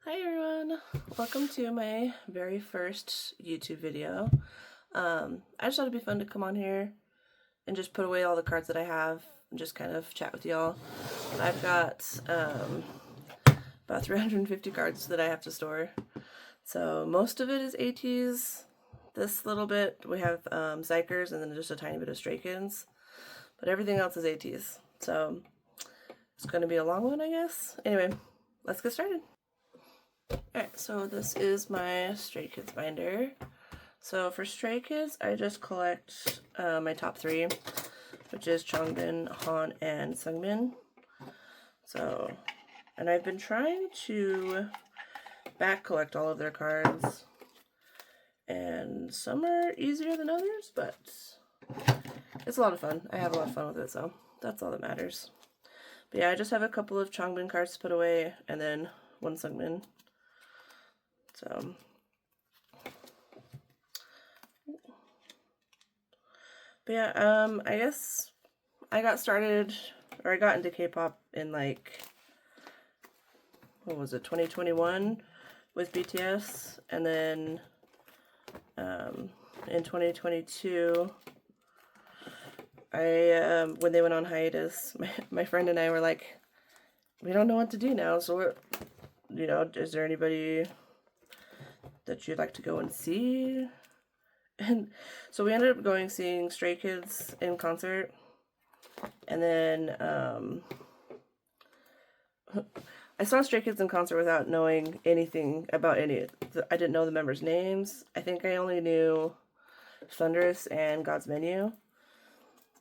Hi everyone! Welcome to my very first YouTube video. I just thought it'd be fun to come on here and just put away all the cards that I have and just kind of chat with y'all. I've got about 350 cards that I have to store. So most of it is Ateez. This little bit we have Xikers and then just a tiny bit of Xikers. But everything else is Ateez. So it's going to be a long one, I guess. Anyway, let's get started. Alright, so this is my Stray Kids binder. So for Stray Kids, I just collect my top three, which is Changbin, Han, and Sungmin. So, and I've been trying to back collect all of their cards, and some are easier than others, but it's a lot of fun. I have a lot of fun with it, so that's all that matters. But yeah, I just have a couple of Changbin cards to put away, and then one Sungmin. So, but yeah, I guess I got started, or I got into K-pop in like, what was it, 2021 with BTS, and then in 2022, when they went on hiatus, my friend and I were like, we don't know what to do now, so is there anybody that you'd like to go and see? And so we ended up seeing Stray Kids in concert, and then I saw Stray Kids in concert without knowing anything about any. I didn't know the members' names. I think I only knew Thunderous and God's Menu.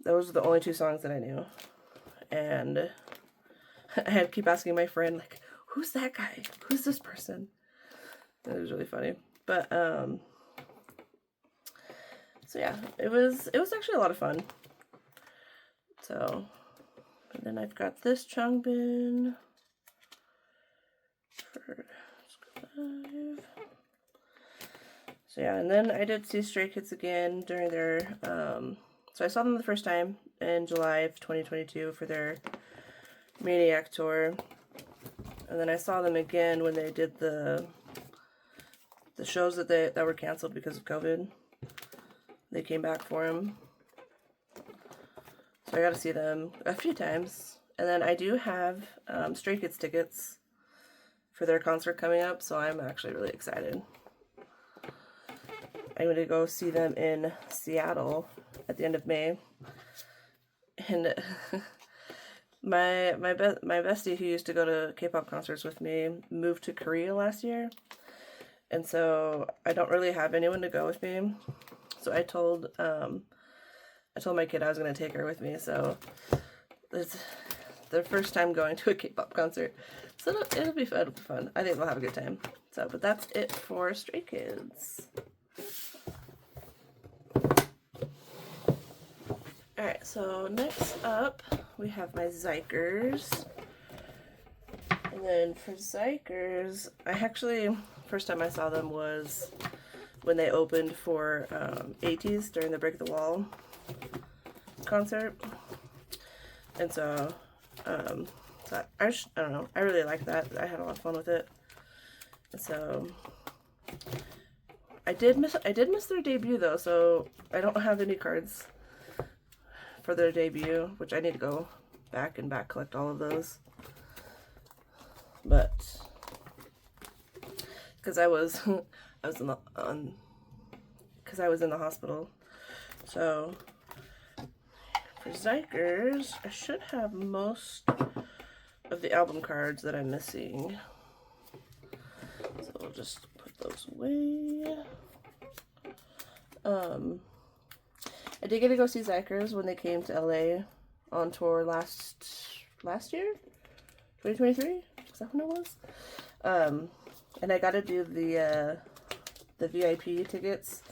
Those were the only two songs that I knew, and I had to keep asking my friend, like, who's that guy? Who's this person? It was really funny. But so yeah, it was actually a lot of fun. So, and then I've got this Changbin for 5. So yeah, and then I did see Stray Kids again during their so I saw them the first time in July of 2022 for their Maniac tour. And then I saw them again when they did the shows that were canceled because of COVID. They came back for them. So I got to see them a few times. And then I do have Stray Kids tickets for their concert coming up, so I'm actually really excited. I'm going to go see them in Seattle at the end of May. And my bestie who used to go to K-pop concerts with me moved to Korea last year. And so I don't really have anyone to go with me. So I told my kid I was going to take her with me. So it's their first time going to a K-pop concert. So it'll be fun. It'll be fun. I think they'll have a good time. So, but that's it for Stray Kids. Alright, so next up we have my Xikers. And then for Xikers, first time I saw them was when they opened for Ateez during the Break the Wall concert. And so, I don't know, I really liked that. I had a lot of fun with it. And so, I did miss their debut though, so I don't have any cards for their debut, which I need to go back and back collect all of those. But because I was in the hospital. So for Xikers, I should have most of the album cards that I'm missing. So we'll just put those away. I did get to go see Xikers when they came to LA on tour last year, 2023. Is that when it was? And I got to do the VIP tickets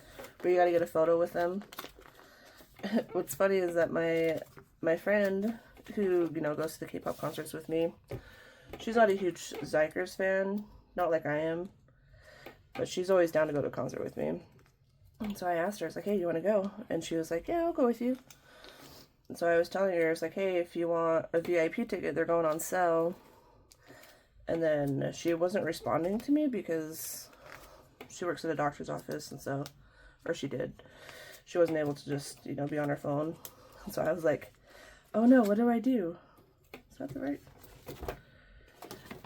where you got to get a photo with them. What's funny is that my friend who goes to the K-pop concerts with me, she's not a huge Xikers fan, not like I am, but she's always down to go to a concert with me. And so I asked her, I was like, hey, you want to go? And she was like, yeah, I'll go with you. And so I was telling her, I was like, hey, if you want a VIP ticket, they're going on sale. And then she wasn't responding to me because she works at a doctor's office, and so, or she did. She wasn't able to just, you know, be on her phone. And so I was like, oh no, what do I do? Is that the right?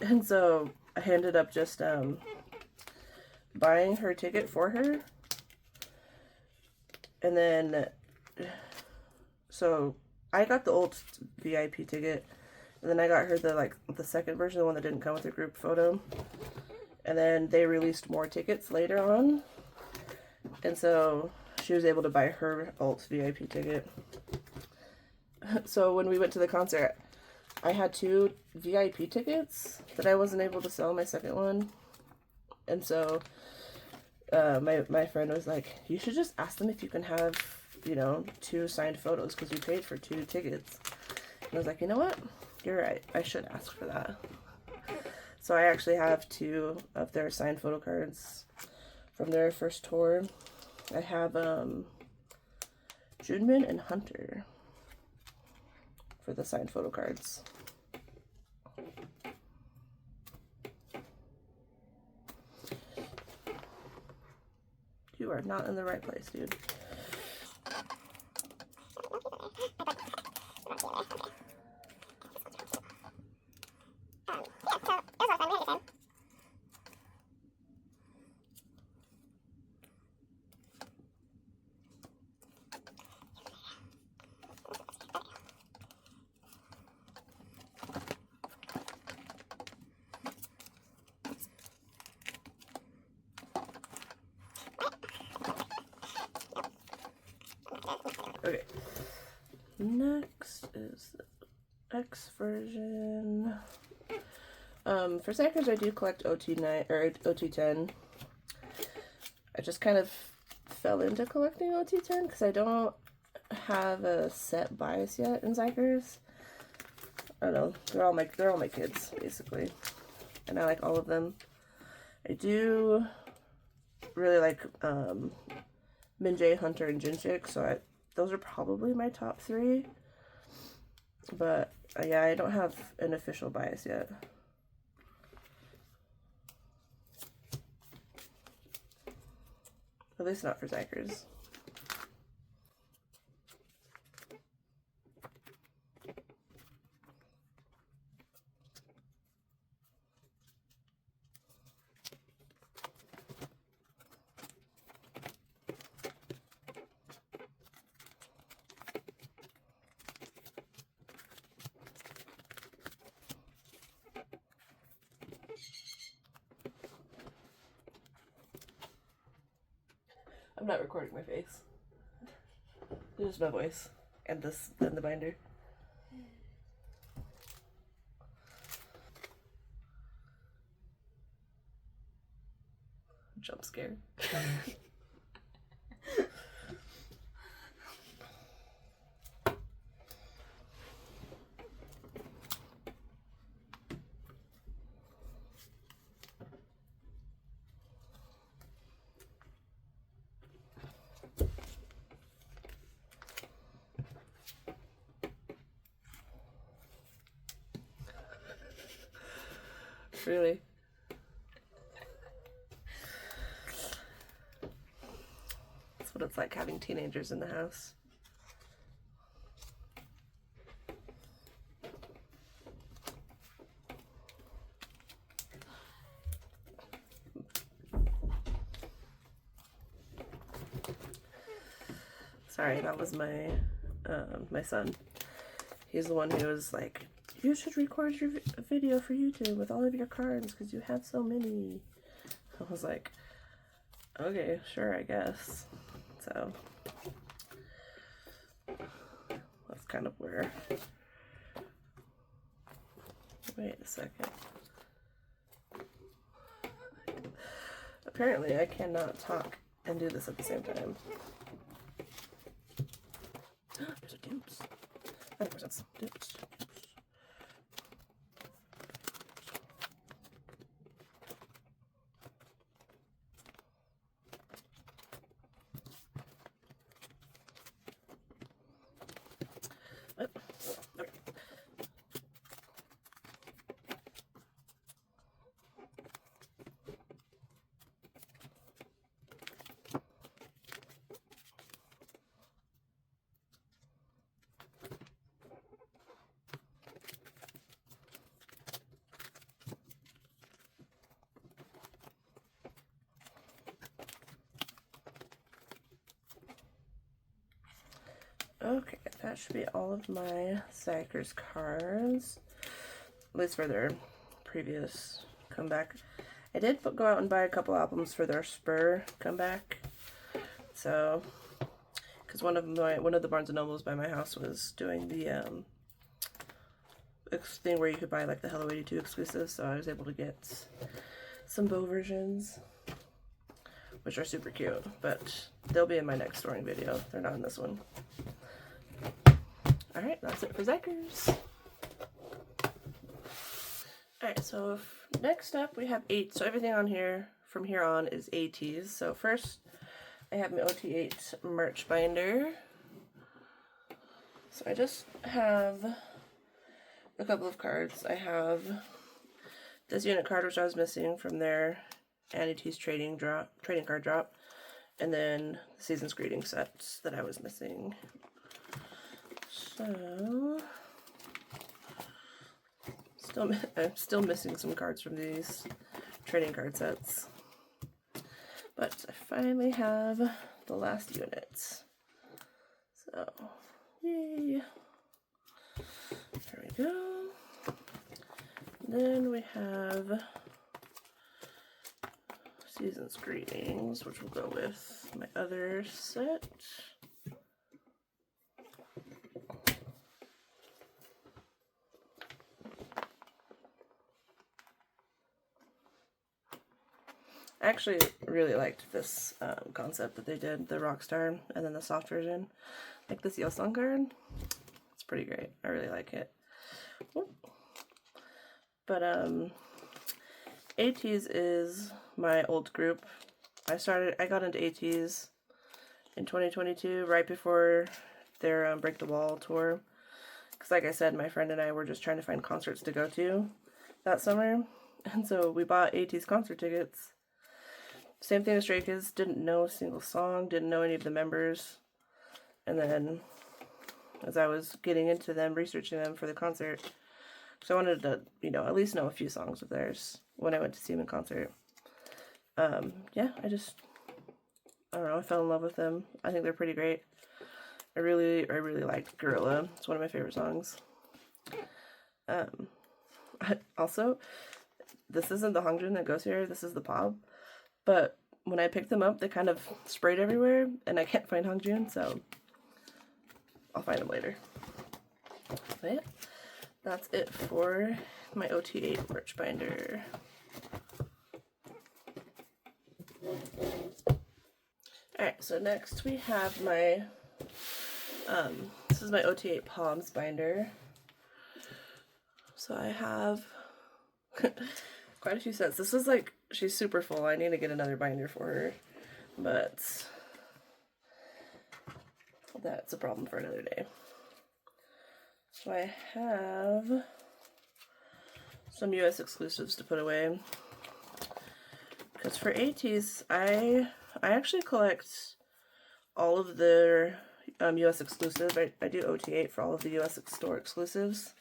And so I ended up just buying her ticket for her. And then, so I got the old VIP ticket, and then I got her the second version, the one that didn't come with a group photo. And then they released more tickets later on, and so she was able to buy her alt VIP ticket. So when we went to the concert, I had 2 VIP tickets that I wasn't able to sell my second one, and so my friend was like, you should just ask them if you can have, you know, 2 signed photos because you paid for 2 tickets. And I was like, you know what? You're right. I should ask for that. So I actually have 2 of their signed photo cards from their first tour. I have Junmin and Hunter for the signed photo cards. You are not in the right place, dude. Okay, next is the X version. For Xikers, I do collect OT9 or OT10. I just kind of fell into collecting OT10 because I don't have a set bias yet in Xikers. I don't know. They're all my kids basically, and I like all of them. I do really like Minjae, Hunter, and Jinchik, so those are probably my top 3. But yeah, I don't have an official bias yet. At least not for Xikers. I'm not recording my face. Just my voice and the binder. Jump scare. Really? That's what it's like having teenagers in the house. Sorry, that was my my son. He's the one who was like, you should record your video for YouTube with all of your cards because you have so many. I was like, okay, sure, I guess. So that's kind of where. Wait a second. Apparently I cannot talk and do this at the same time. There's a dupes. That makes sense. Dupes. Okay, that should be all of my Xikers cards, at least for their previous comeback. I did go out and buy a couple albums for their Spur comeback, so because one of the Barnes and Nobles by my house was doing the thing where you could buy like the Hello 82 exclusives, so I was able to get some bow versions, which are super cute, but they'll be in my next storing video. They're not in this one. Alright, that's it for Xikers. Alright, so next up we have 8. So everything on here from here on is Ateez. So first I have my OT8 merch binder. So I just have a couple of cards. I have this unit card, which I was missing from their Ateez trading card drop, and then the Season's Greeting sets that I was missing. So I'm still missing some cards from these trading card sets, but I finally have the last unit. So yay! There we go. Then we have Season's Greetings, which will go with my other set. I actually really liked this concept that they did, the Rockstar and then the soft version. Like this Yosong card. It's pretty great. I really like it. Ooh. But Ateez is my old group. I got into Ateez in 2022, right before their Break the Wall tour. Because like I said, my friend and I were just trying to find concerts to go to that summer. And so we bought Ateez concert tickets. Same thing as Stray Kids, didn't know a single song, didn't know any of the members. And then as I was getting into them, researching them for the concert, so I wanted to, you know, at least know a few songs of theirs when I went to see them in concert. Yeah, I don't know, I fell in love with them. I think they're pretty great. I really liked Gorilla. It's one of my favorite songs. Also, this isn't the Hongjin that goes here, this is the Pop. But when I picked them up, they kind of sprayed everywhere, and I can't find Hongjin, so I'll find them later. But yeah, that's it for my OT8 merch binder. Alright, so next we have my, this is my OT8 Palms binder. So I have quite a few sets. This is like, she's super full. I need to get another binder for her, but that's a problem for another day. So I have some US exclusives to put away. Because for Ateez, I actually collect all of their US exclusives. I do OT8 for all of the US store exclusives.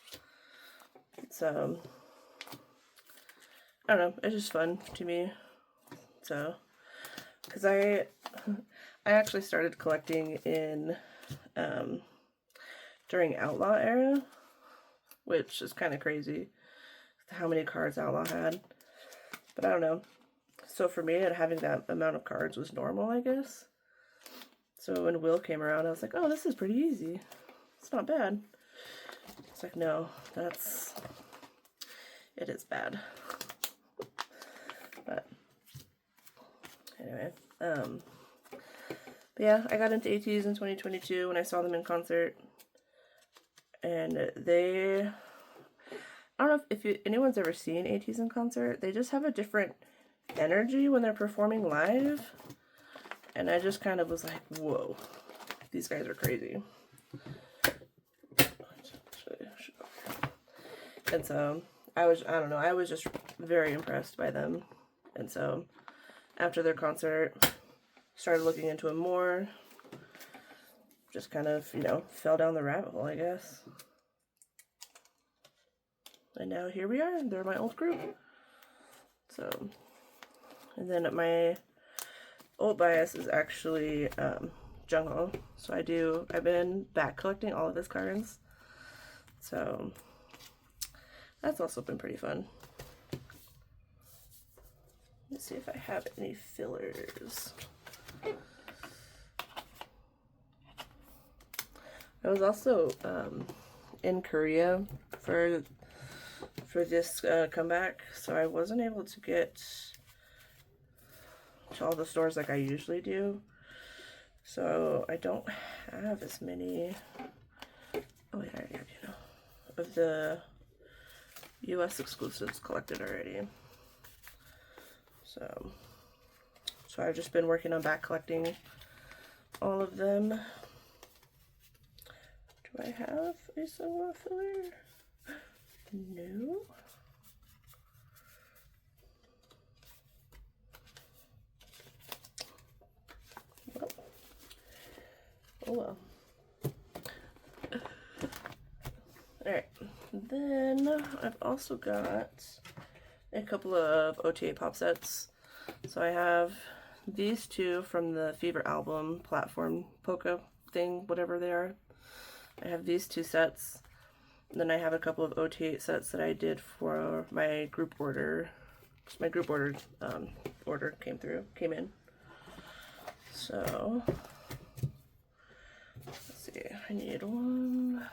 So I don't know, it's just fun to me. So, because I actually started collecting in during Outlaw era, which is kind of crazy how many cards Outlaw had. But I don't know. So for me, having that amount of cards was normal, I guess. So when Will came around, I was like, oh, this is pretty easy. It's not bad. It's like, no, it is bad. But anyway, but yeah, I got into Ateez in 2022 when I saw them in concert, and I don't know if anyone's ever seen Ateez in concert. They just have a different energy when they're performing live, and I just kind of was like, whoa, these guys are crazy. And so I don't know, I was just very impressed by them. And so after their concert, started looking into them more. Just kind of, you know, fell down the rabbit hole, I guess. And now here we are. They're my old group. So, and then my old bias is actually jungle. So I've been back collecting all of his cards. So that's also been pretty fun. Let's see if I have any fillers. I was also in Korea for this comeback, so I wasn't able to get to all the stores like I usually do. So I don't have as many. Oh yeah, I already have, you know, of the US exclusives collected already. So I've just been working on back collecting all of them. Do I have a silver filler? No. Well. Oh well. Alright, then I've also got a couple of OTA pop sets. So I have these two from the Fever album platform polka thing, whatever they are. I have these two sets. And then I have a couple of OTA sets that I did for my group order. My group order came in. So let's see. I need 1,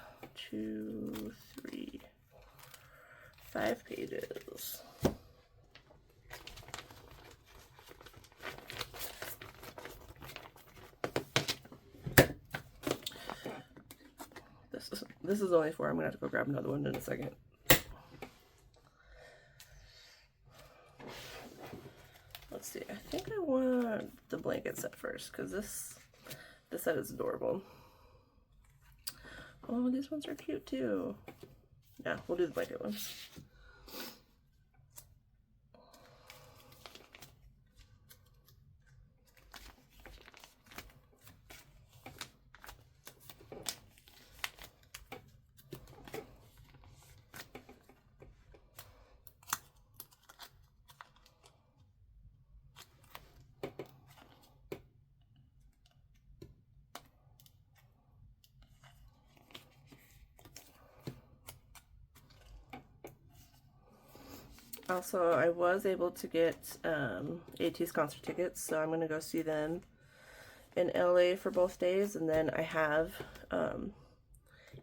2, 3, 5 pages. This is only 4. I'm gonna have to go grab another one in a second. Let's see. I think I want the blanket set first because this set is adorable. Oh, these ones are cute too. Yeah, we'll do the blanket ones. Also, I was able to get Ateez concert tickets, so I'm going to go see them in LA for both days, and then I have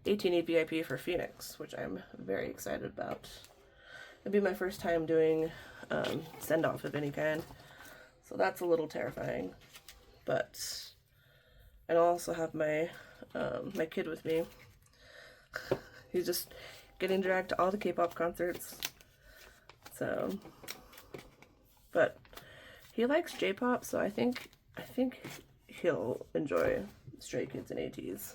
18E VIP for Phoenix, which I'm very excited about. It'll be my first time doing send-off of any kind, so that's a little terrifying. But and I'll also have my my kid with me. He's just getting dragged to all the K-pop concerts. So, but he likes J-pop, so I think he'll enjoy Stray Kids and Ateez.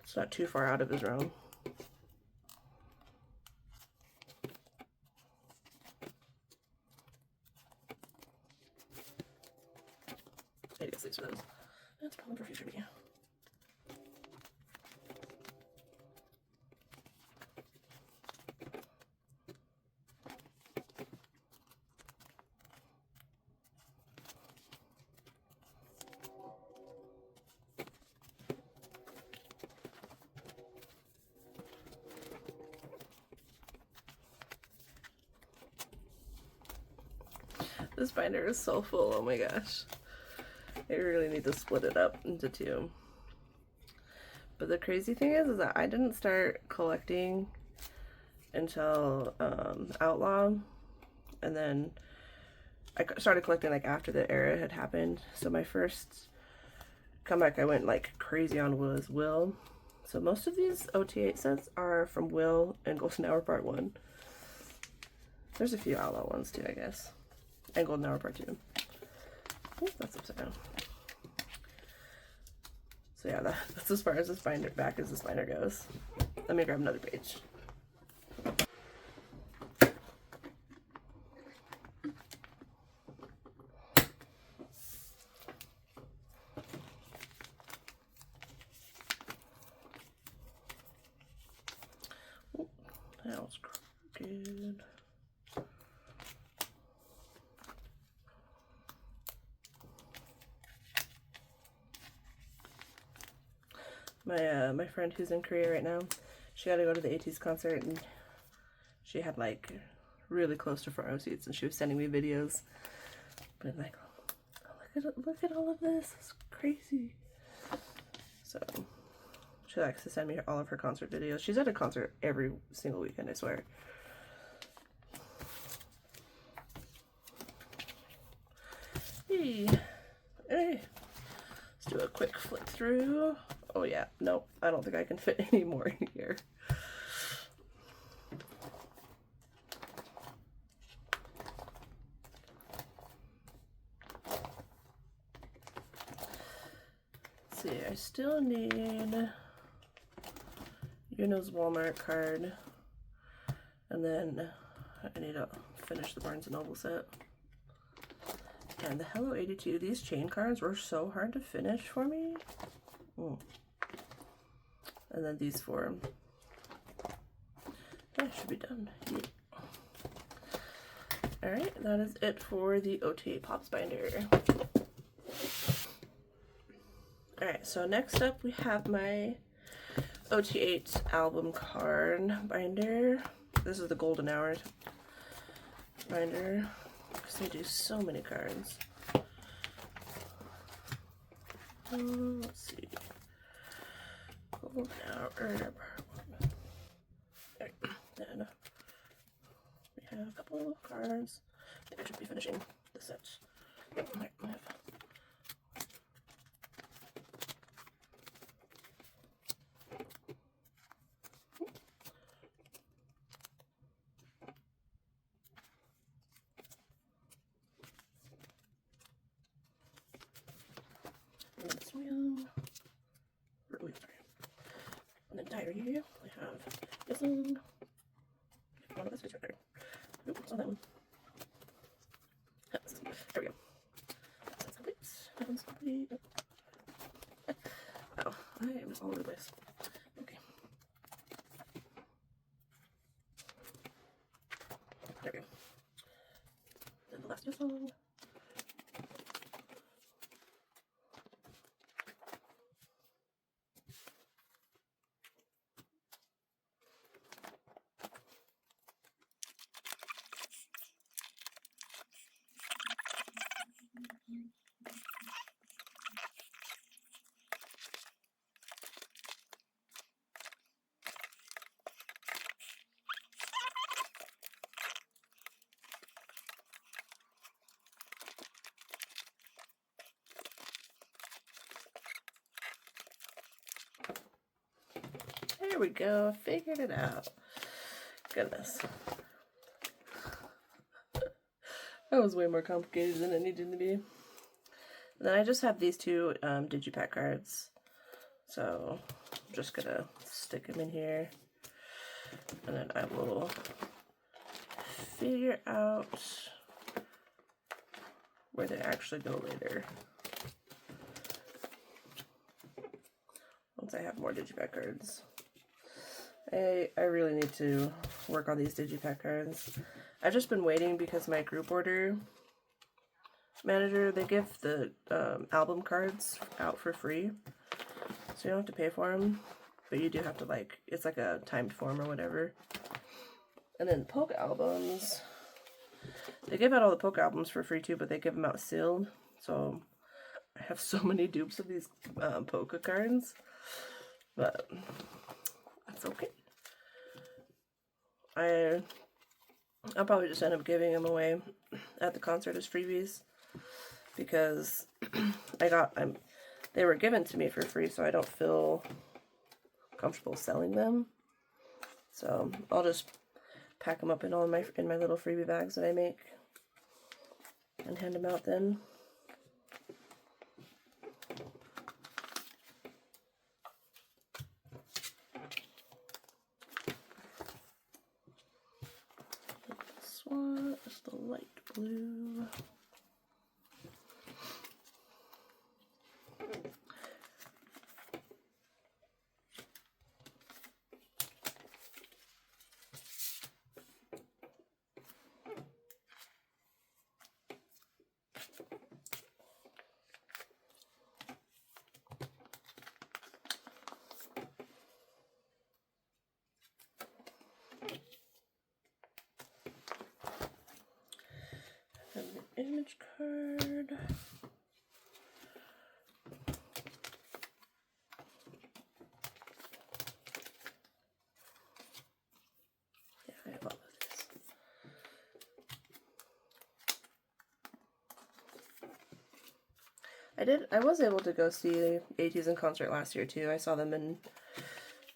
It's not too far out of his realm. I guess these are those. That's probably perfect for me. This binder is so full, oh my gosh. I really need to split it up into 2. But the crazy thing is that I didn't start collecting until Outlaw, and then I started collecting like after the era had happened. So my first comeback I went like crazy on was Will. So most of these OT8 sets are from Will and Golden Hour Part 1. There's a few Outlaw ones too, I guess. And Golden Hour Part 2. Ooh, that's upside down. So yeah, that's as far as this binder back as this binder goes. Let me grab another page. Ooh, that was crooked. my friend who's in Korea right now, she got to go to the Ateez concert, and she had like really close to front row seats, and she was sending me videos. But I'm like, oh, look at all of this. It's crazy. So she likes to send me all of her concert videos. She's at a concert every single weekend, I swear. Hey, let's do a quick flick through. Oh yeah, nope, I don't think I can fit any more in here. Let's see, I still need Yuno's Walmart card, and then I need to finish the Barnes & Noble set. And the Hello 82, these chain cards were so hard to finish for me. And then these four. That should be done. Yeah. Alright, that is it for the OTA Pops binder. Alright, so next up we have my OT8 album card binder. This is the Golden Hour binder, because they do so many cards. Let's see. Golden Hour. Then we have a couple of cards. I think I should be finishing the set. Alright, I have this one. Oh, sorry. And then diary. We have this one. Oh, no, this is right there. Nope, it's not that one. There we go. That's complete. That one's complete. Oh, I am just all over the place. Okay. There we go. Then the last song. There we go, figured it out. Goodness. That was way more complicated than it needed to be. And then I just have these two digipack cards. So I'm just gonna stick them in here. And then I will figure out where they actually go later. Once I have more digipack cards. I really need to work on these digipack cards. I've just been waiting because my group order manager, they give the album cards out for free. So you don't have to pay for them, but you do have to, like, it's like a timed form or whatever. And then Poke albums, they give out all the Poke albums for free too, but they give them out sealed. So I have so many dupes of these Poke cards, but that's okay. I'll probably just end up giving them away at the concert as freebies, because they were given to me for free, so I don't feel comfortable selling them. So I'll just pack them up in all my little freebie bags that I make and hand them out then. This one is the light blue. image card. Yeah, I have all of these. I was able to go see Ateez in concert last year too. I saw them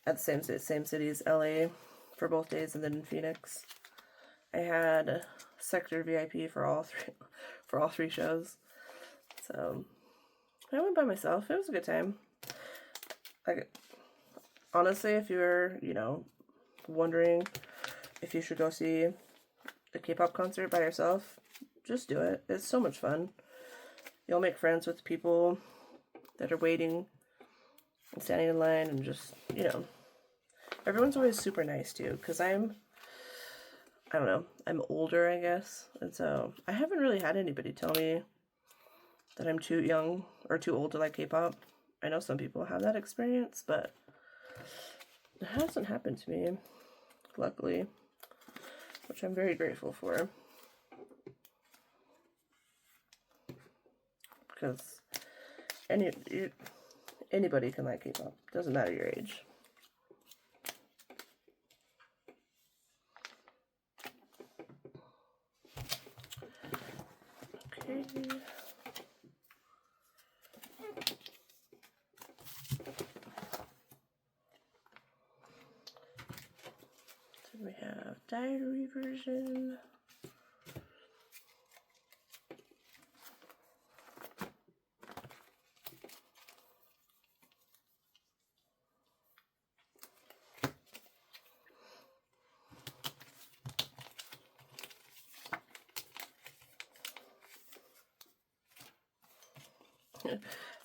at the same cities, LA for both days, and then in Phoenix. I had sector VIP for all three shows. So I went by myself. It was a good time. Like, honestly, if you're, wondering if you should go see a K-pop concert by yourself, just do it. It's so much fun. You'll make friends with people that are waiting and standing in line, and just, everyone's always super nice too, because I don't know, I'm older, I guess, and so I haven't really had anybody tell me that I'm too young or too old to like K-pop. I know some people have that experience, but it hasn't happened to me, luckily, which I'm very grateful for. Because anybody can like K-pop. Doesn't matter your age. Okay. Then we have diary version.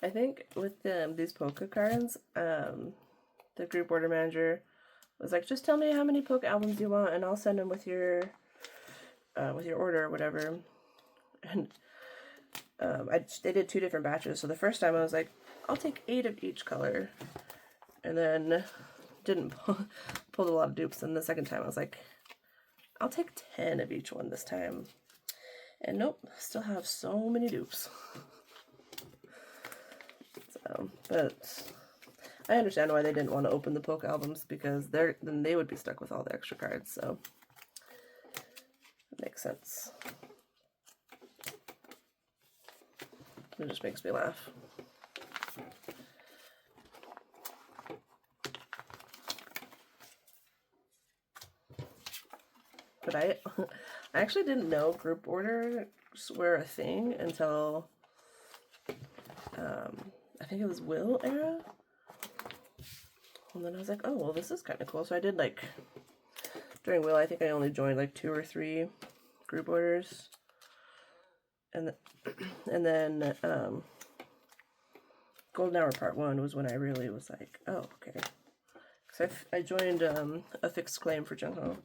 I think with these Photocards, the group order manager was like, just tell me how many Poke albums you want, and I'll send them with your order or whatever. And they did 2 different batches. So the first time I was like, I'll take 8 of each color, and then didn't pulled a lot of dupes. And the second time I was like, I'll take 10 of each one this time. And nope, still have so many dupes. But I understand why they didn't want to open the Poke albums, because then they would be stuck with all the extra cards, so it makes sense. It just makes me laugh. But I actually didn't know group orders were a thing until I think it was Will era. And then I was like, oh, well, this is kind of cool. So I did, like, during Will, I think I only joined like 2 or 3 group orders. And then Golden Hour Part 1 was when I really was like, oh, okay. Because I joined a fixed claim for Jungho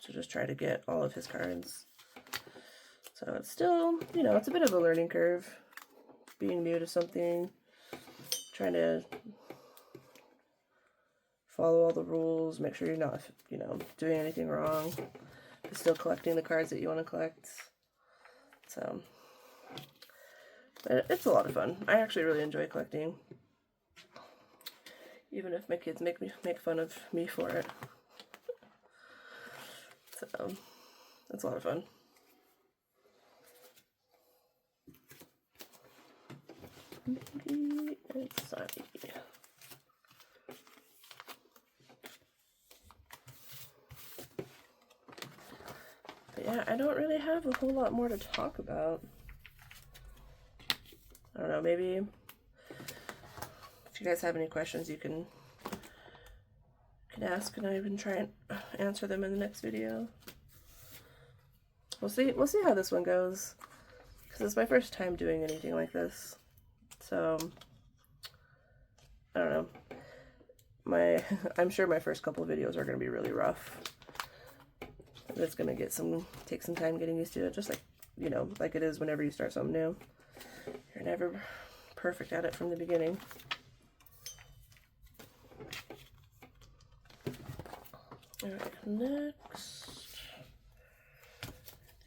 to just try to get all of his cards. So it's still, it's a bit of a learning curve, being new to something, trying to follow all the rules, make sure you're not, doing anything wrong, but still collecting the cards that you want to collect. So, but it's a lot of fun. I actually really enjoy collecting, even if my kids make fun of me for it. So, it's a lot of fun. And Sunny. But yeah, I don't really have a whole lot more to talk about. I don't know, maybe if you guys have any questions, you can ask, and I can try and answer them in the next video. We'll see how this one goes, because it's my first time doing anything like this. So I don't know. I'm sure my first couple of videos are going to be really rough. It's going to take some time getting used to it, just like, like it is whenever you start something new. You're never perfect at it from the beginning. Alright, next,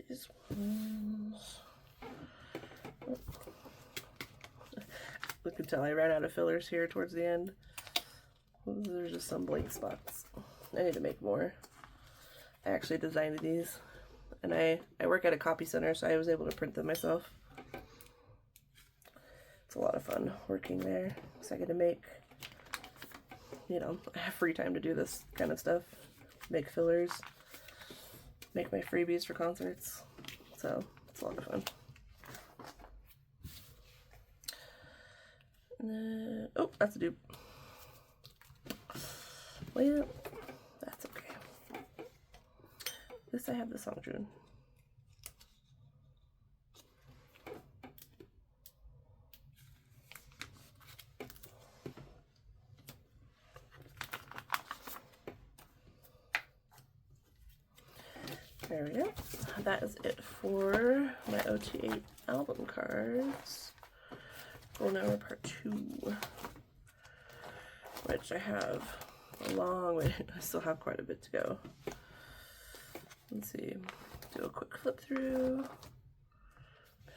these You can tell I ran out of fillers here towards the end. There's just some blank spots. I need to make more. I actually designed these, and I work at a copy center, so I was able to print them myself. It's a lot of fun working there, so I get to make, you know, I have free time to do this kind of stuff. Make fillers, make my freebies for concerts, so it's a lot of fun. And then, oh, that's a dupe. Well, that's okay. At least I have the song June. There we go. That is it for my OT8 album cards. Roll Now Part 2, which I have a long way. I still have quite a bit to go. Let's see. Do a quick flip through.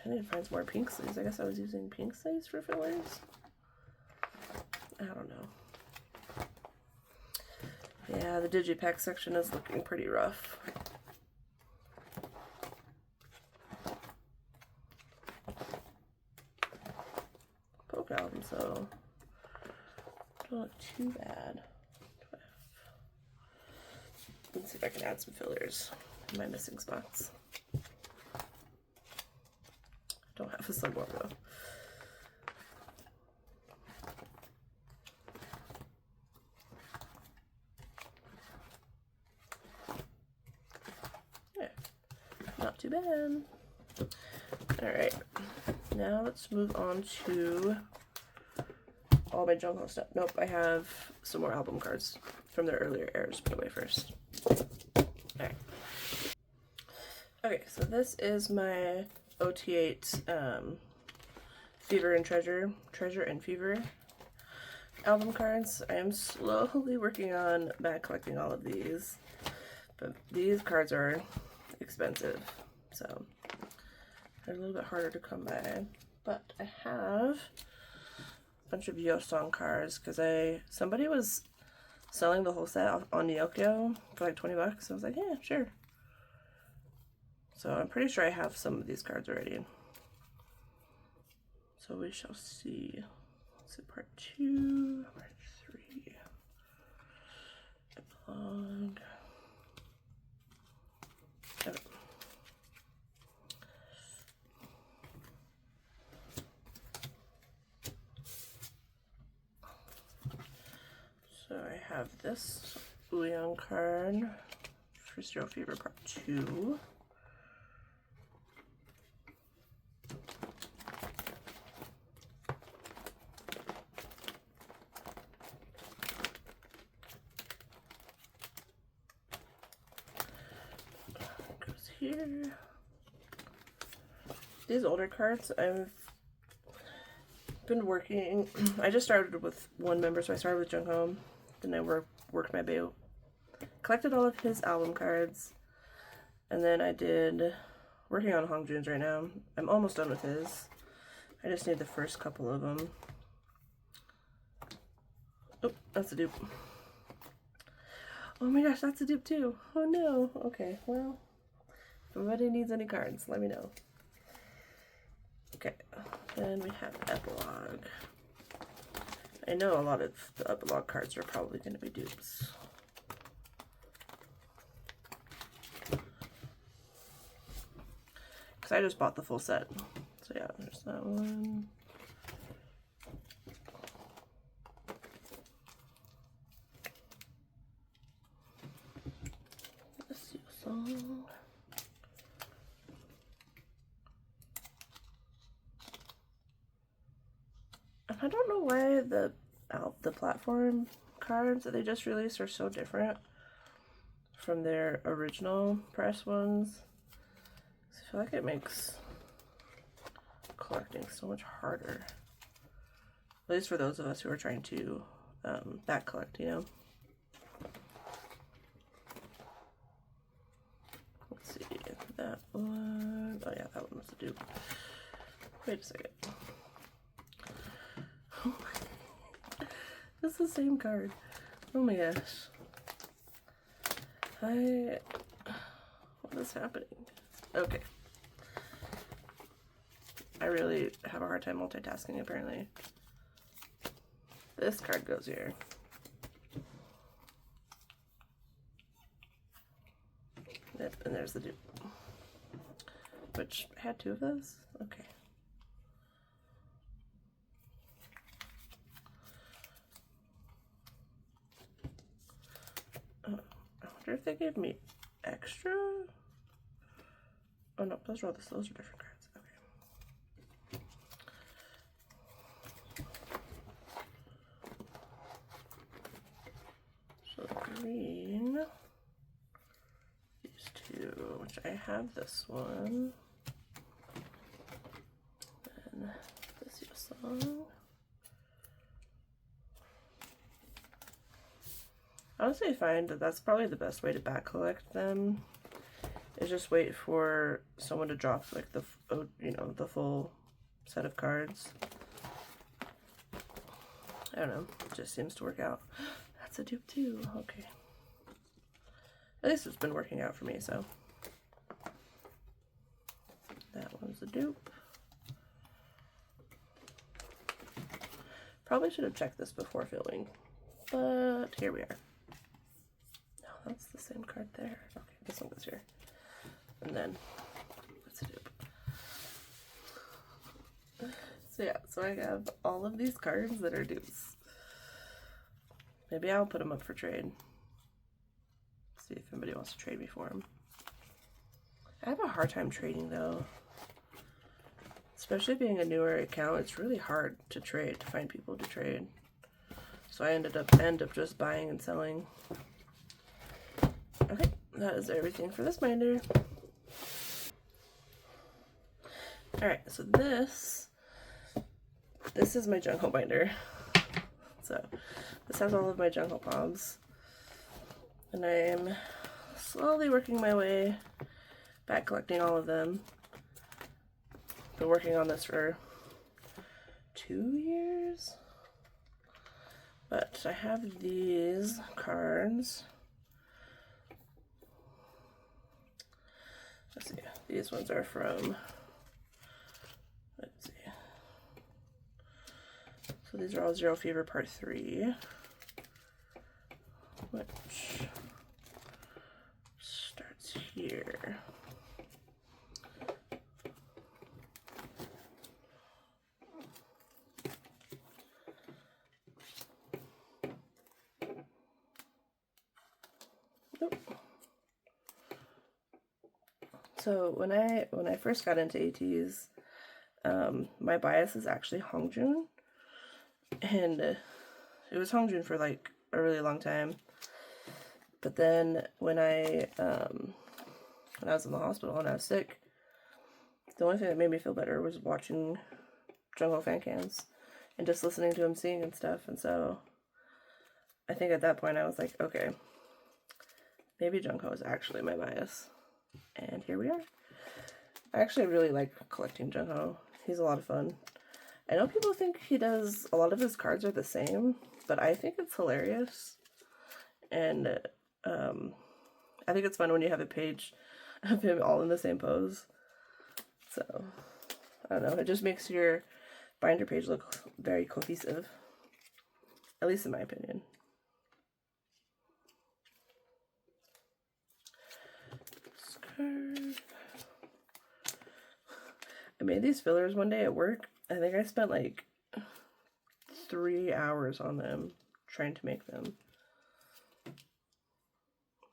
I need to find some more pink sleeves. I guess I was using pink sleeves for fillers. I don't know. Yeah, the digipack section is looking pretty rough. Poke album, so don't look too bad. Let's see if I can add some fillers in my missing spots. I don't have a sunblock though. Yeah, not too bad. Alright, now let's move on to all my junk haul stuff. Nope, I have some more album cards from the earlier airs, put away first. Alright. Okay, so this is my OT8 Fever and Treasure and Fever album cards. I am slowly working on back collecting all of these, but these cards are expensive, so they're a little bit harder to come by. But I have a bunch of Yeosong cards because somebody was selling the whole set on Yokyo for like 20 bucks. I was like, yeah, sure. So I'm pretty sure I have some of these cards already. So we shall see. Let's see, part 2, part 3. Epilogue. Okay. So I have this Uyong card for Zero Fever Part 2. Goes here. These older cards I've been working. I just started with one member, so I started with Jungho. Then I worked my way, collected all of his album cards, and then I did working on Hongjoon's right now. I'm almost done with his. I just need the first couple of them. Oh, that's a dupe. Oh my gosh, that's a dupe too. Oh no. Okay, well, if anybody needs any cards, let me know. Okay, then we have Epilogue. I know a lot of the Epilogue cards are probably going to be dupes. Because I just bought the full set. So yeah, there's that one. Let's see a song. I don't know why the platform cards that they just released are so different from their original press ones. I feel like it makes collecting so much harder. At least for those of us who are trying to back collect, you know. Let's see, that one. Oh yeah, that one was a dupe. Wait a second. Oh my. It's the same card. Oh my gosh. What is happening? Okay. I really have a hard time multitasking apparently. This card goes here. Yep, and there's the dupe. Which I had 2 of those? Okay. I wonder if they gave me extra? Oh no, those are different cards. Okay. So green. These 2, which I have this one. And this song. Honestly, I find that that's probably the best way to back collect them. Is just wait for someone to drop like the, you know, the full set of cards. I don't know, it just seems to work out. That's a dupe too, okay. At least it's been working out for me, so. That one's a dupe. Probably should have checked this before filming, but here we are. No, that's the same card there. Okay, this one goes here. And then, that's a dupe. So yeah, so I have all of these cards that are dupes. Maybe I'll put them up for trade. See if anybody wants to trade me for them. I have a hard time trading though. Especially being a newer account, it's really hard to trade, to find people to trade. So I end up just buying and selling. Okay, that is everything for this binder. Alright, so this is my Jungle binder. So this has all of my Jungle Pobs. And I am slowly working my way back collecting all of them. Been working on this for 2 years. But I have these cards. Let's see, these ones are from, let's see. So these are all Zero Fever Part 3, which starts here. So when I first got into Ateez, my bias is actually Hongjun, and it was Hongjun for like a really long time. But then when I was in the hospital and I was sick, the only thing that made me feel better was watching Jungho fan cams and just listening to him sing and stuff. And so I think at that point I was like, okay, maybe Jungho is actually my bias. And here we are. I actually really like collecting Jungho. He's a lot of fun. I know people think he does, a lot of his cards are the same, but I think it's hilarious. And I think it's fun when you have a page of him all in the same pose. So, I don't know, it just makes your binder page look very cohesive. At least in my opinion. I made these fillers one day at work. I think I spent like 3 hours on them trying to make them.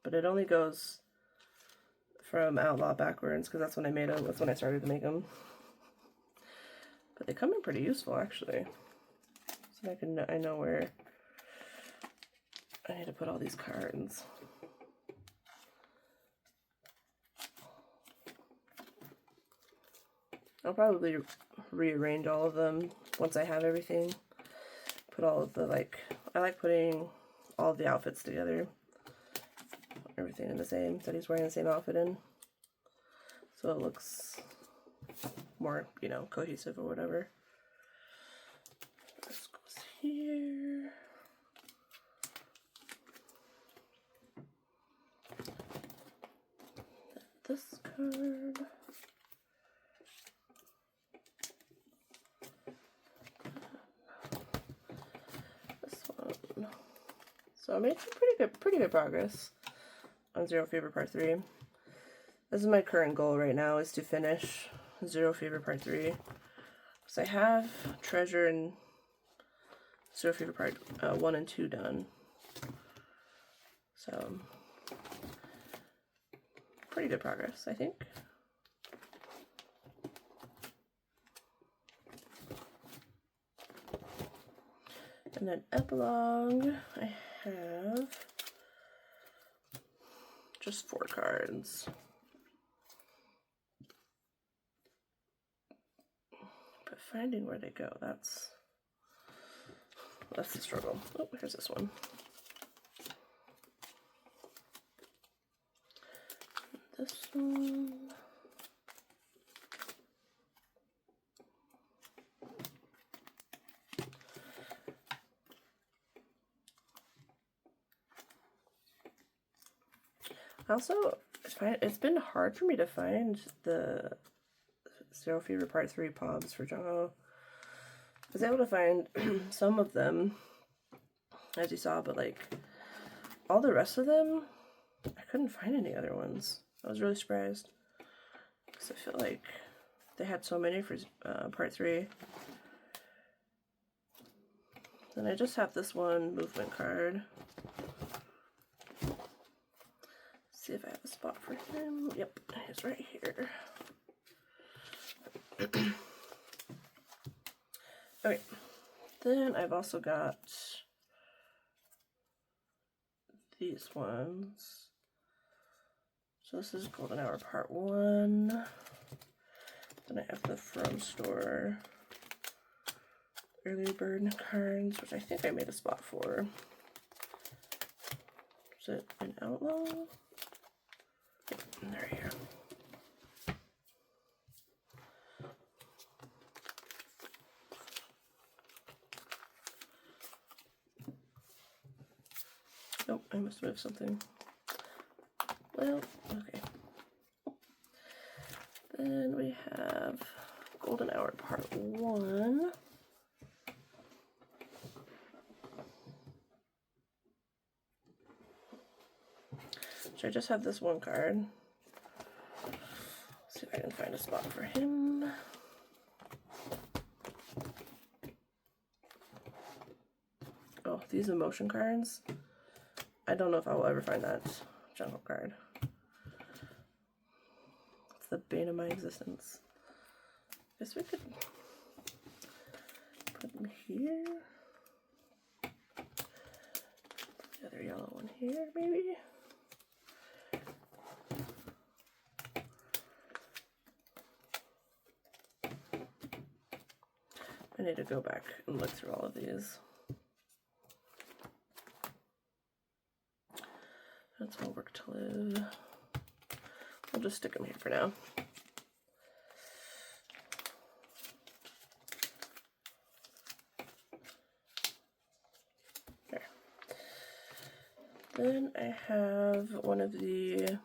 But it only goes from Outlaw backwards because that's when I made them. That's when I started to make them. But they come in pretty useful actually. So I know where I need to put all these cards. I'll probably rearrange all of them once I have everything. Put all of the, I like putting all of the outfits together. Everything in the same, that he's wearing the same outfit in. So it looks more, you know, cohesive or whatever. This goes here. This card. This one. So I made some pretty good progress on Zero Fever Part 3. This is my current goal right now, is to finish Zero Fever Part 3. Because I have Treasure and Zero Fever Part 1 and 2 done. So, pretty good progress, I think. And then epilogue, I have just 4 cards. But finding where they go, that's the struggle. Oh, here's this one. This one. Also, it's been hard for me to find the Zero Fever Part 3 POBs for Jungho. I was able to find some of them, as you saw, but like all the rest of them, I couldn't find any other ones. I was really surprised, because I feel like they had so many for Part 3. Then I just have this one movement card. See if I have a spot for him. Yep, he's right here. Okay, then I've also got these ones. So this is Golden Hour Part 1. Then I have the From Store Early Bird cards, which I think I made a spot for. Is it an Outlaw? Yep, they're here. Nope, I must have moved something. Well, okay. Then we have Golden Hour Part 1. So I just have this one card. See if I can find a spot for him. Oh, these emotion cards. I don't know if I will ever find that Jungle card. It's the bane of my existence. Guess we could put them here. The other yellow one here, maybe. I need to go back and look through all of these. That's all Work to Live. I'll just stick them here for now. There. Then I have one of the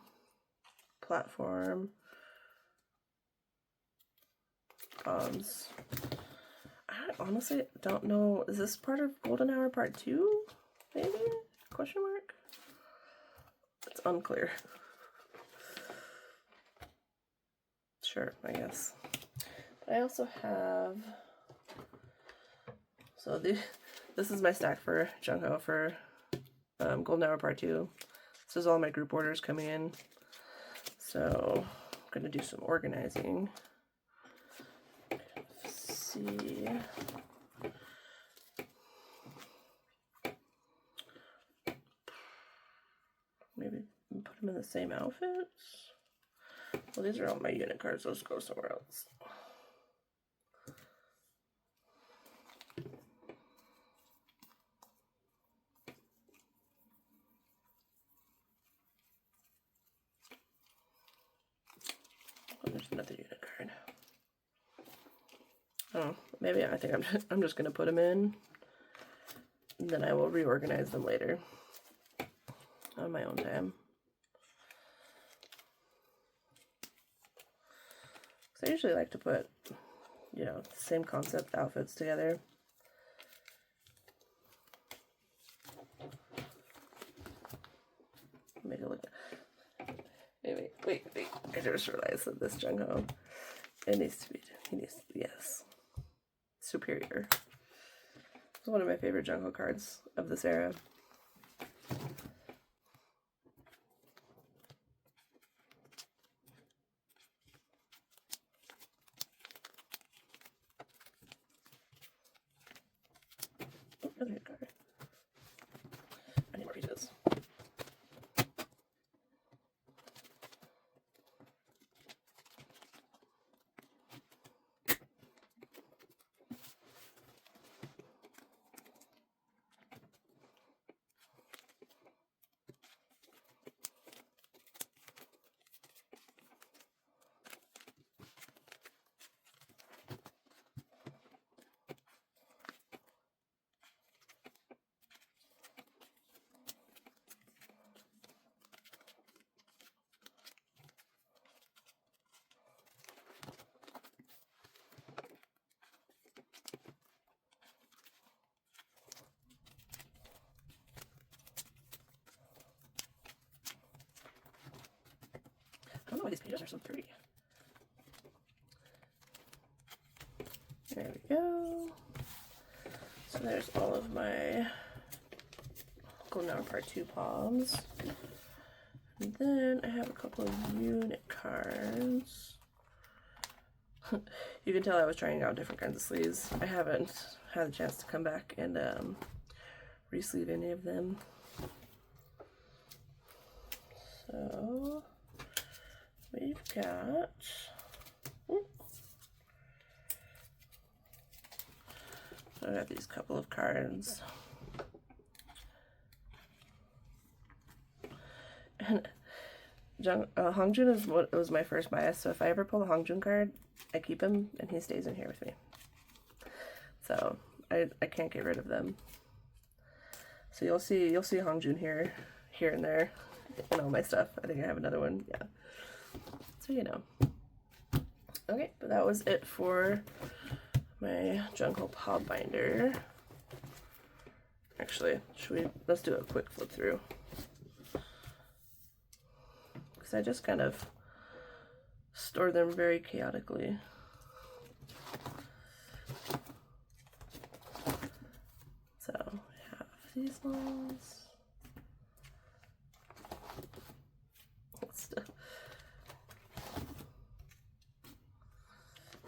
platform bombs. I honestly don't know. Is this part of Golden Hour Part 2? Maybe? Question mark? It's unclear. Sure, I guess. But I also have, so this is my stack for Jungho for Golden Hour Part 2. This is all my group orders coming in. So I'm gonna do some organizing. Let's see. Maybe put them in the same outfits. Well, these are all my unit cards. Let's go somewhere else. Oh, there's another unit card. Oh, maybe I think I'm just gonna put them in, and then I will reorganize them later on my own time. So I usually like to put, you know, same concept outfits together. Make it look. Wait. I just realized that this Jungho, it needs to be. Yes, superior. It's one of my favorite Jungho cards of this era. Oh, another card. I need more pages. I don't know why these pages are so pretty. There we go. So there's all of my Golden Hour Part 2 palms. And then I have a couple of unit cards. You can tell I was trying out different kinds of sleeves. I haven't had a chance to come back and re-sleeve any of them. So we've got I got these couple of cards. And Hongjun is what was my first bias, so if I ever pull a Hongjun card, I keep him and he stays in here with me. So I can't get rid of them. So you'll see Hongjun here and there in all my stuff. I think I have another one, yeah. So you know. Okay, but that was it for my Jungho paw binder. Actually, let's do a quick flip through. Because I just kind of store them very chaotically. So I have these ones.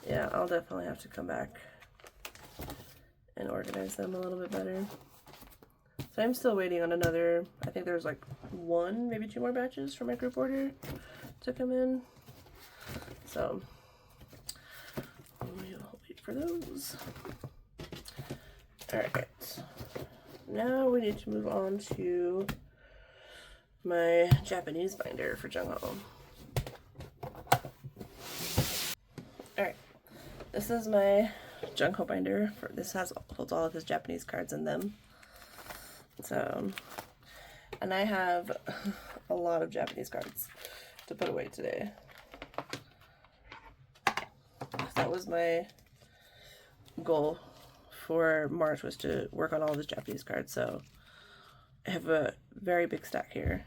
Yeah, I'll definitely have to come back and organize them a little bit better. So I'm still waiting on another, I think there's like one, maybe two more batches for my group order to come in. So we'll wait for those. Alright, now we need to move on to my Japanese binder for Jungho. Alright, this is my Jungho binder. This holds all of his Japanese cards in them. So, and I have a lot of Japanese cards to put away today. That was my goal for March, was to work on all of his Japanese cards. So I have a very big stack here.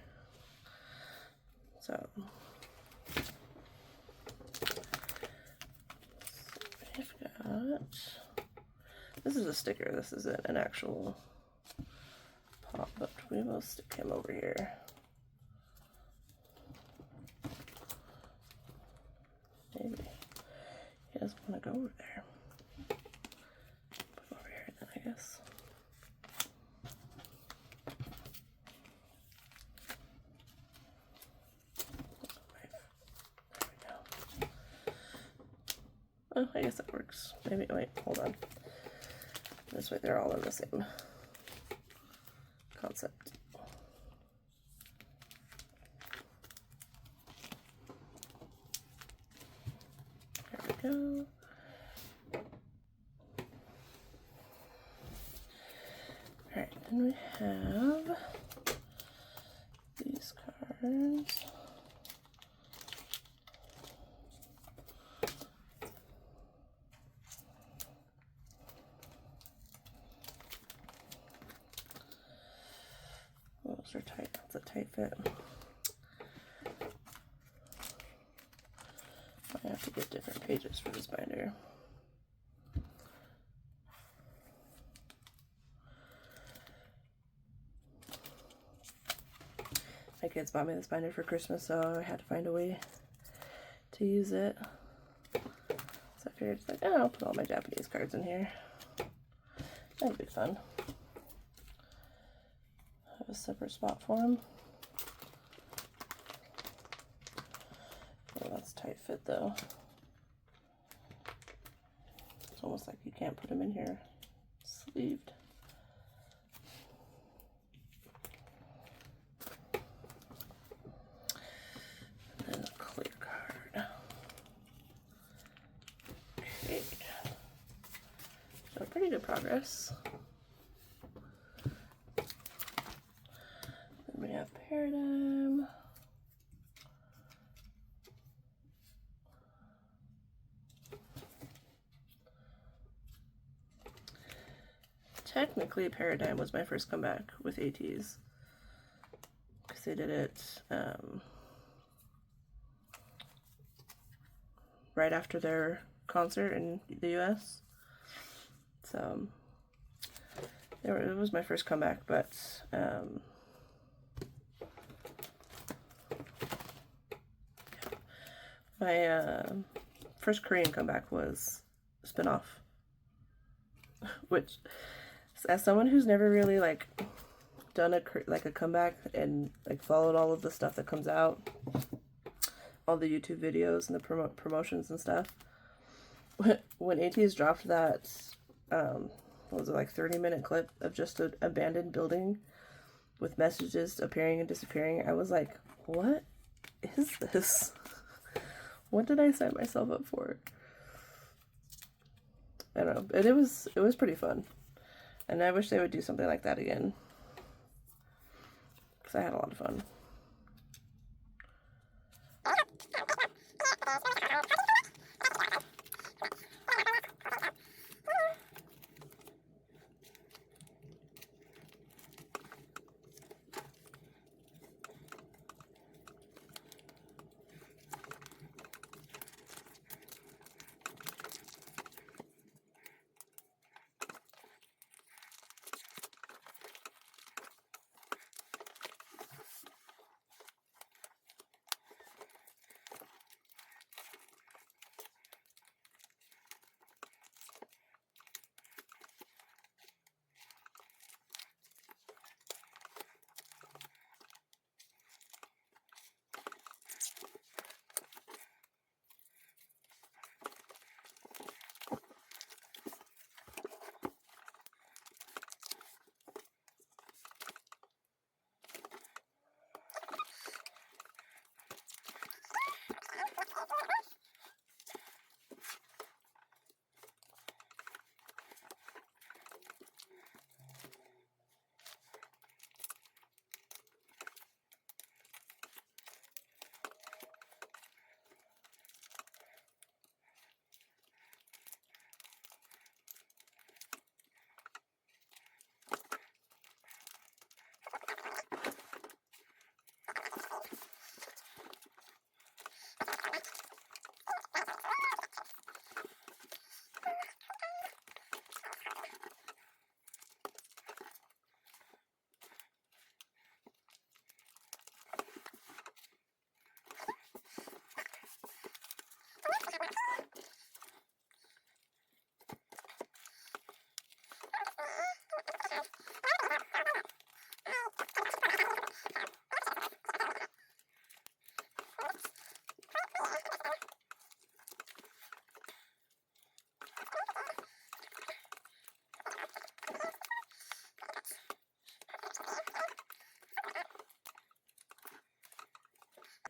So I've got, this is a sticker. This isn't an actual pop, but we will stick him over here. Maybe he doesn't want to go over there. Put him over here then, I guess. Oh, I guess that works. Maybe, wait, hold on. This way they're all in the same concept. There we go. have these cards. Those are tight. That's a tight fit. I have to get different pages for this binder. My kids bought me this binder for Christmas, so I had to find a way to use it. So I figured, it's like, oh, I'll put all my Japanese cards in here. That'd be fun. Have a separate spot for them. Oh, that's tight fit though. It's almost like you can't put them in here sleeved. And then a clear card. Okay. So pretty good progress. Then we have Paradigm. Technically, Paradigm was my first comeback with Ateez, because they did it right after their concert in the US. So it was my first comeback, but my first Korean comeback was Spinoff, which, as someone who's never really like done a comeback and like followed all of the stuff that comes out, all the YouTube videos and the promotions and stuff, when Ateez dropped that what was it, like 30-minute clip of just an abandoned building with messages appearing and disappearing, I was like, what is this? What did I sign myself up for? I don't know, but it was pretty fun. And I wish they would do something like that again, because I had a lot of fun.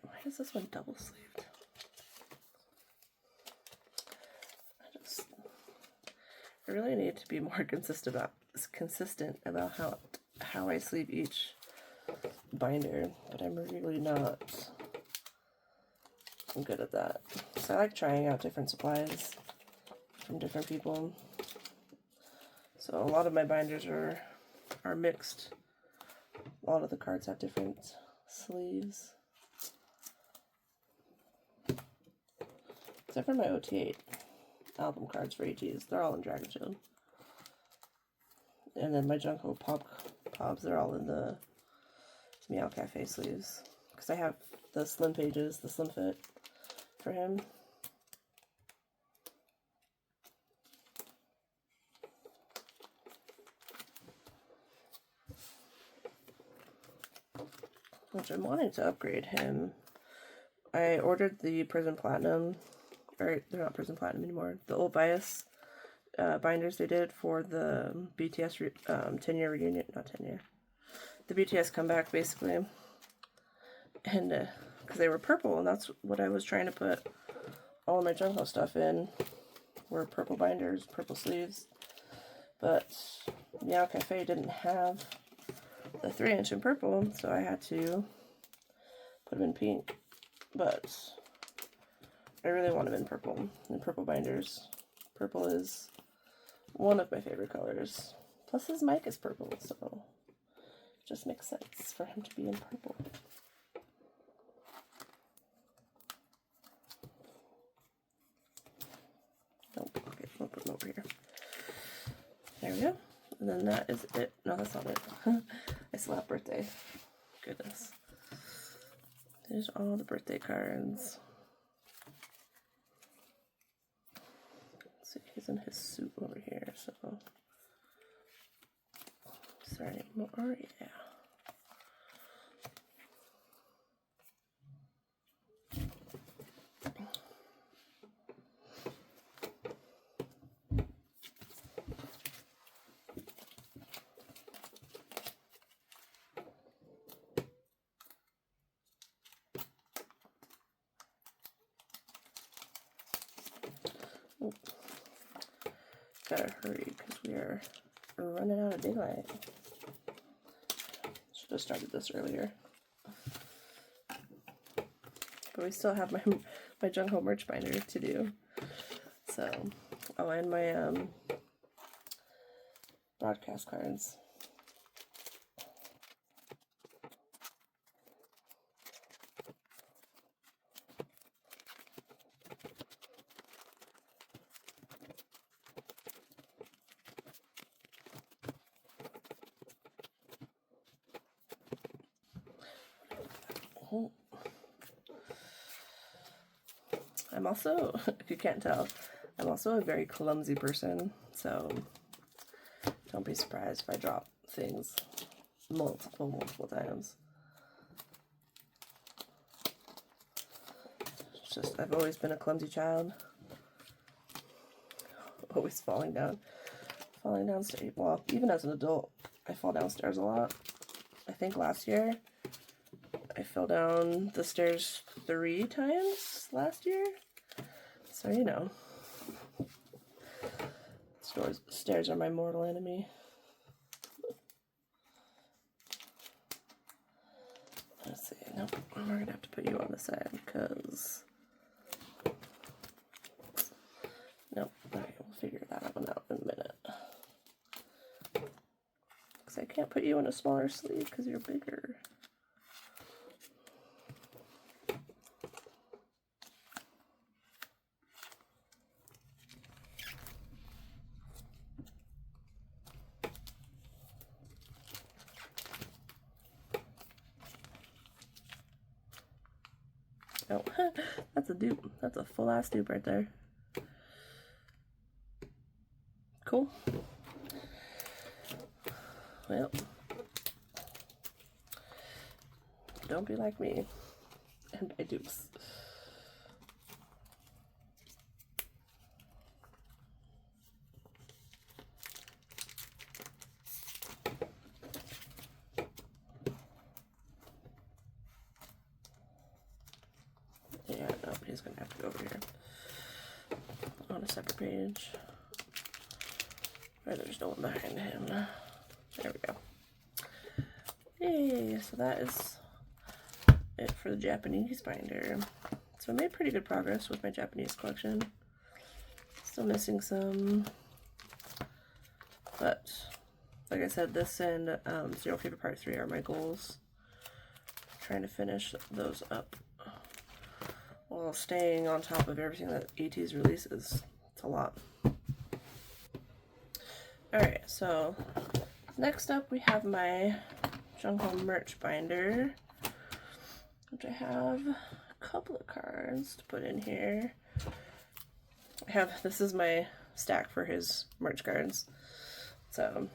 Why is this one double sleeved? I really need to be more consistent about how I sleeve each binder, but I'm really not good at that. So I like trying out different supplies from different people. So a lot of my binders are mixed. A lot of the cards have different sleeves. Except for my OT8 album cards for Ateez. They're all in Dragon Shield. And then my Junko Pobs, they're all in the Meow Cafe sleeves. Because I have the Slim Pages, the Slim Fit for him. Which I'm wanting to upgrade him. I ordered the Prism Platinum, or they're not Prism Platinum anymore, the old Bias binders they did for the BTS 10-year reunion, not 10-year, the BTS comeback basically. And because they were purple, and that's what I was trying to put all of my Junko stuff in, were purple binders, purple sleeves. But Meow Cafe didn't have the 3-inch in purple, so I had to put them in pink. But I really want them in purple binders. Purple is one of my favorite colors. Plus his mic is purple, so it just makes sense for him to be in purple. Nope, okay, we'll put them over here. There we go. And then that is it. No, that's not it. I still have birthday. Goodness. There's all the birthday cards. Let's see, he's in his suit over here, so. Is there any more? Yeah. Gotta hurry because we are running out of daylight. Should have started this earlier. But we still have my Junko merch binder to do. So, oh, and my broadcast cards. I'm also, if you can't tell, I'm also a very clumsy person, so don't be surprised if I drop things multiple times. It's just, I've always been a clumsy child. Always falling downstairs. Well, even as an adult, I fall downstairs a lot. I think last year, I fell down the stairs 3 times last year. So, you know, stairs are my mortal enemy. Let's see. Nope, we're going to have to put you on the side because... Nope, okay, we'll figure that one out in a minute. Because I can't put you in a smaller sleeve because you're bigger. Oh, that's a dupe. That's a full-ass dupe right there. Cool. Well, don't be like me and buy dupes. Yeah, no, he's gonna have to go over here on a separate page. Or there's no one behind him. There we go. Yay, so that is it for the Japanese binder. So I made pretty good progress with my Japanese collection. Still missing some, but like I said, this and Serial Fever Part 3 are my goals. I'm trying to finish those up while staying on top of everything that Ateez releases. It's a lot. Alright, so next up we have my Jungle merch binder, which I have a couple of cards to put in here. This is my stack for his merch cards. So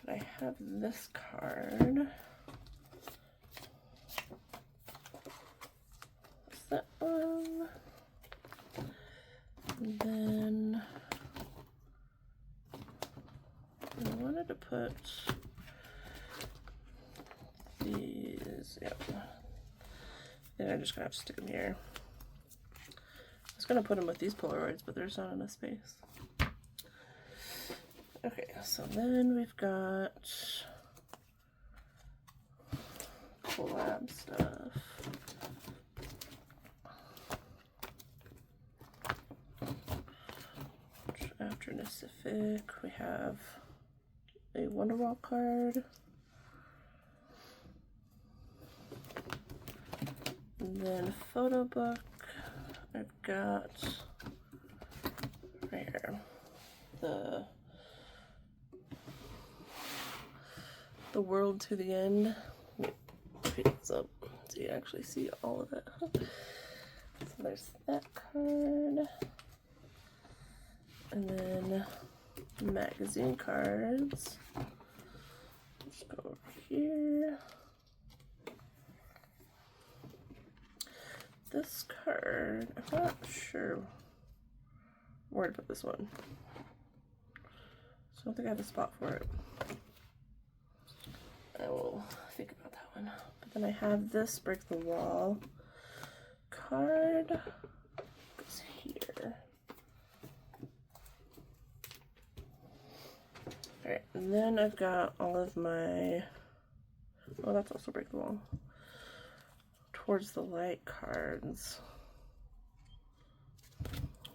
I have this card. What's that one? And then I wanted to put these, yep. And I'm just gonna have to stick them here. I was gonna put them with these Polaroids, but there's not enough space. Okay, so then we've got collab stuff. After Pacific, we have a Wonderwall card. And then photo book, I've got right here the world to the end. Let me pick this up so you actually see all of it. So there's that card. And then magazine cards. Let's go over here. This card, I'm not sure where to put this one. So I don't think I have a spot for it. I will think about that one. But then I have this Break the Wall card. Goes here. Alright, and then I've got all of my, oh, that's also Break the Wall. Towards the Light cards.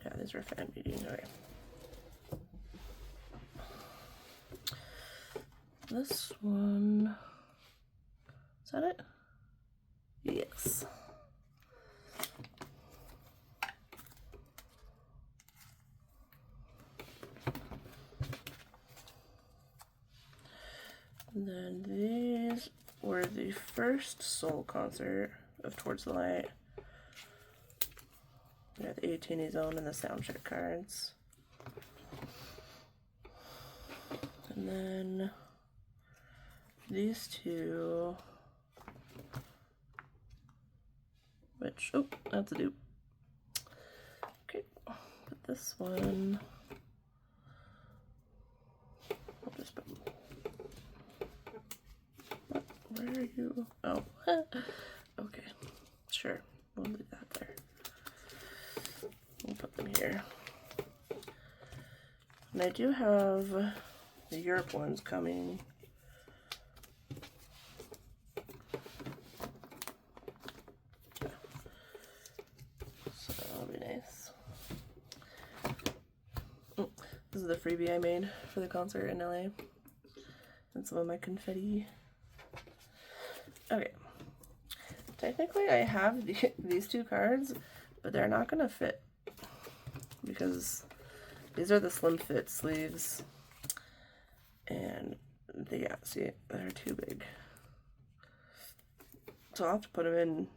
Yeah, these are fan meeting. Okay. This one, is that it? Yes. And then these were the first Soul concert of Towards the Light. We got the 18 Zone and the soundcheck cards. And then these two, which, oh, that's a dupe. Okay, put this one, I'll just put, what, where are you? Oh, okay, sure, we'll leave that there. We'll put them here. And I do have the Europe ones coming. So that'll be nice. Oh, this is the freebie I made for the concert in LA. And some of my confetti. Okay. Technically I have these two cards, but they're not gonna fit because these are the slim fit sleeves, and they, yeah, see, they're too big. So I'll have to put them in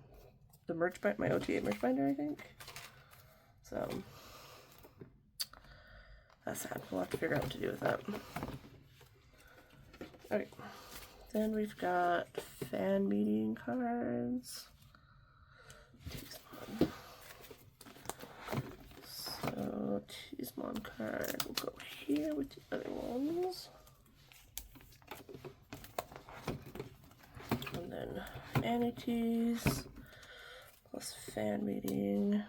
the merch binder, my OTA merch binder, I think. So that's sad. We'll have to figure out what to do with that. Okay. Then we've got fan meeting cards. So Teasmon card will go here with the other ones. And then Ateez plus fan meeting,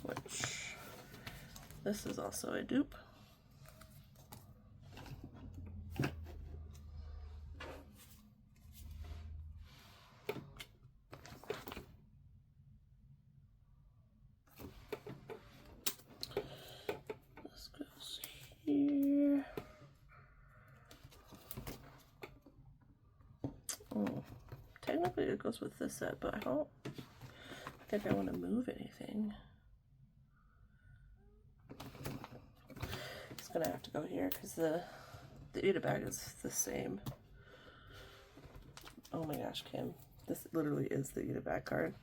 which this is also a dupe. technically it goes with this set, but I don't think I want to move anything. It's gonna have to go here because the Ita bag is the same. Oh my gosh, Kim, this literally is the Ita bag card.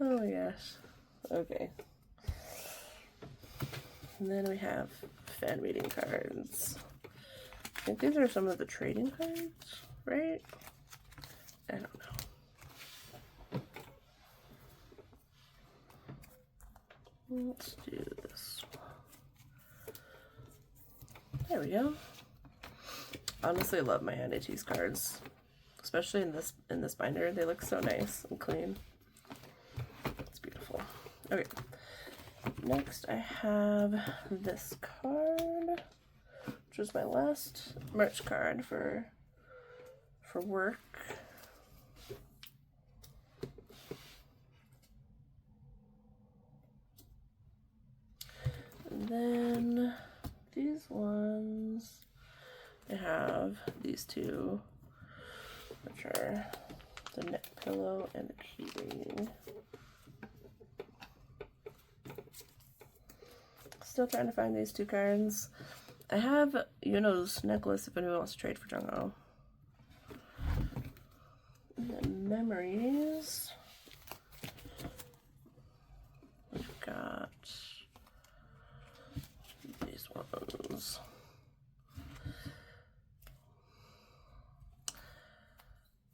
Oh my gosh. Okay. And then we have fan meeting cards. I think these are some of the trading cards, right? I don't know. Let's do this one. There we go. Honestly, I love my Ateez cards, especially in this binder. They look so nice and clean. It's beautiful. Okay. Next, I have this card, which was my last merch card for work. And then these ones, I have these two, which are the neck pillow and the keyring. Still trying to find these two cards. I have Yuno's necklace if anyone wants to trade for Jungho. And then memories. We've got these ones.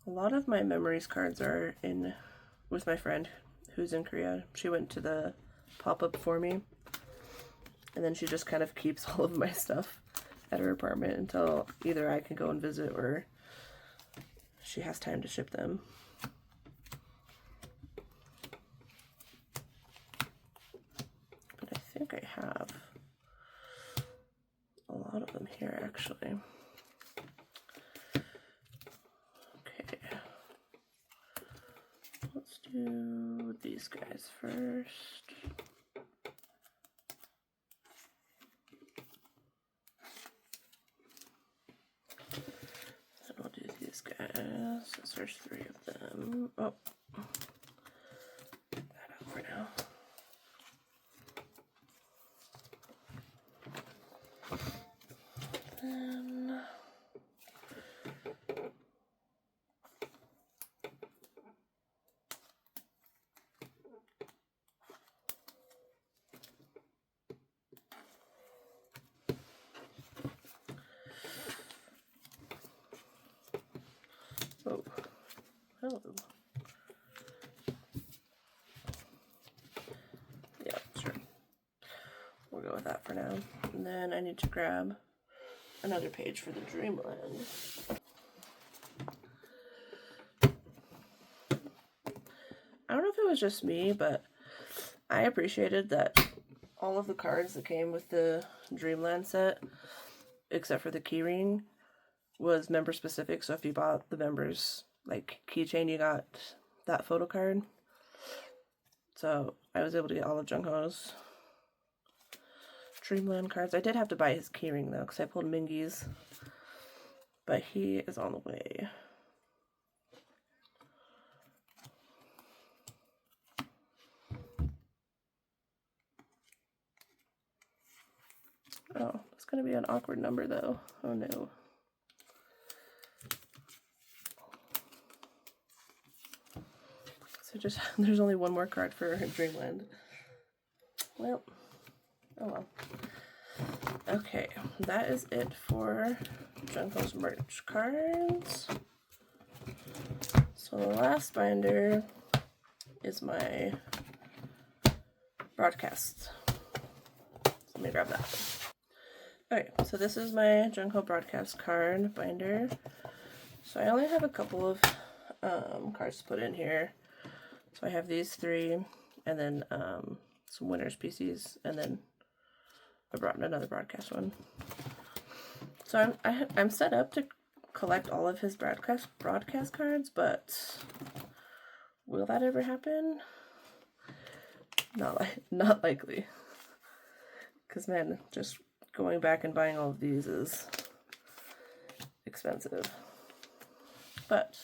A lot of my memories cards are in with my friend who's in Korea. She went to the pop-up for me. And then she just kind of keeps all of my stuff at her apartment until either I can go and visit or she has time to ship them. But I think I have a lot of them here, actually. Okay. Let's do these guys first. Guys, so there's 3 of them. Oh, get that out for now. Then oh, hello. Yeah, sure. We'll go with that for now. And then I need to grab another page for the Dreamland. I don't know if it was just me, but I appreciated that all of the cards that came with the Dreamland set, except for the keyring, was member specific. So if you bought the members like keychain, you got that photo card. So I was able to get all of Jungho's Dreamland cards. I did have to buy his keyring though, because I pulled Mingy's, but he is on the way. Oh, it's gonna be an awkward number though. Oh no. So just, there's only one more card for Dreamland. Well, oh well. Okay, that is it for Jungho's merch cards. So the last binder is my broadcast. So let me grab that. Okay, so this is my Jungho broadcast card binder. So I only have a couple of cards to put in here. So I have these 3, and then some winners PCs, and then I brought in another broadcast one. So I'm set up to collect all of his broadcast cards, but will that ever happen? Not likely. Because man, just going back and buying all of these is expensive. but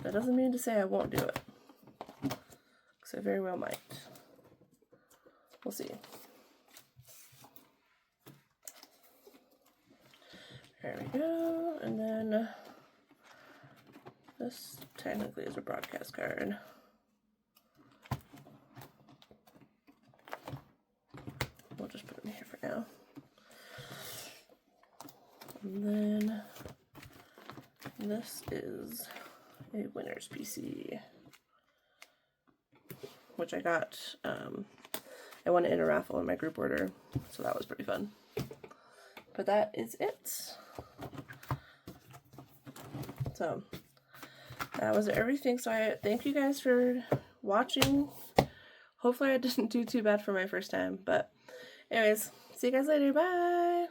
that doesn't mean to say I won't do it, because I very well might. We'll see. There we go, and then this technically is a broadcast card. We'll just put it in here for now. And then this is a winner's PC, which I got, I won it in a raffle in my group order, so that was pretty fun. But that is it. So that was everything. So I thank you guys for watching. Hopefully I didn't do too bad for my first time, but anyways, see you guys later. Bye.